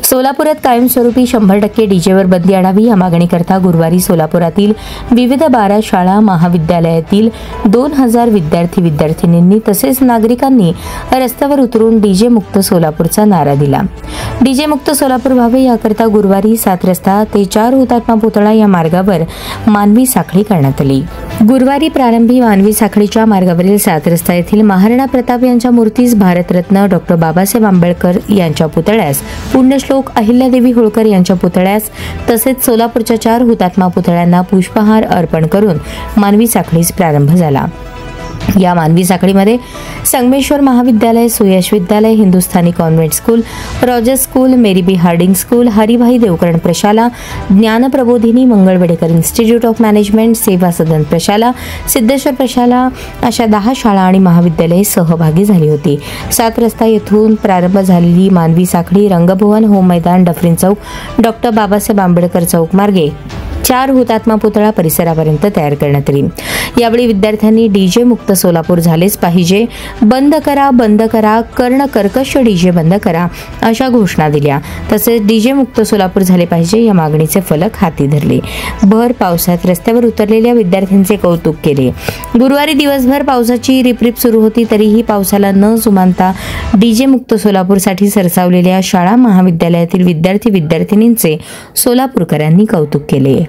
सोलापुरात कायमस्वरूपी 100% डीजेवर बंदी आणावी या मागणीकरता गुरुवारी सोलापुरातील विविध 12 शाळा महाविद्यालयातील 2000 विद्यार्थी-विद्यार्थिनींनी तसेच नागरिकांनी रस्त्यावर उतरून डीजे मुक्त सोलापूरचा नारा दिला। डीजे मुक्त सोलापूर व्हावे याकरता गुरुवारी 7 रस्ता ते 4 हुतात्मा पुतळा या मार्गावर मानवी साखळी करण्यात आली। गुरुवारी प्रारंभी मानवी साखळीच्या मार्गावरील 7 रस्ता येथील महाराणा प्रताप यांच्या मूर्तीस भारतरत्न डॉ. बाबासाहेब आंबेडकर यांच्या पुतळ्यास, पुण्यश्लोक अहिल्यादेवी होळकर यांच्या पुतळ्यास तसेच सोलापूरच्या 4 हुतात्मा पुतळ्यांना पुष्पहार अर्पण करून मानवी साखळीस प्रारंभ झाला। या मानवी साखळीमध्ये Sangameshwar Mahavidyalaya, Suyash Vidyalaya, Hindustani convent school, Rogers school, Mary B Harding school, Haribhai Devkaran Prashala, Jnanaprabodhini, Mangalvedhekar institute of management, Seva Sadan प्रशाला, सिद्धेश्वर प्रशाला अशा 10 शाळा आणि महाविद्यालये सहभागी झाली होती। 7 रस्ता येथून प्रारंभ झालेली मानवी साखळी रंगभवन, होम मैदान, डफरीन चौक, डॉ. बाबासाहेब आंबेडकर चौक मार्गे 4 हुतात्मा पुतळा परिसरापर्यंत तयार करण्यात आली। यावेळी विद्यार्थ्यांनी डीजे मुक्त सोलापूर झालेच पाहिजे, बंद करा, बंद करा, कर्ण कर्कश डीजे बंद करा अशा घोषणा दिल्या। तसेच डीजे मुक्त सोलापूर झाले पाहिजे या मागणीचे फलक हाती धरले। भर पावसात रस्त्यावर उतरलेल्या विद्यार्थ्यांचे कौतुक केले। गुरुवारी दिवसभर पावसाची रिपरिप सुरू होती, तरीही पावसाला न जुमानता डीजे मुक्त सोलापूरसाठी सरसावलेल्या शाळा महाविद्यालयातील विद्यार्थी-विद्यार्थिनींचे सोलापूरकरांनी कौतुक केले।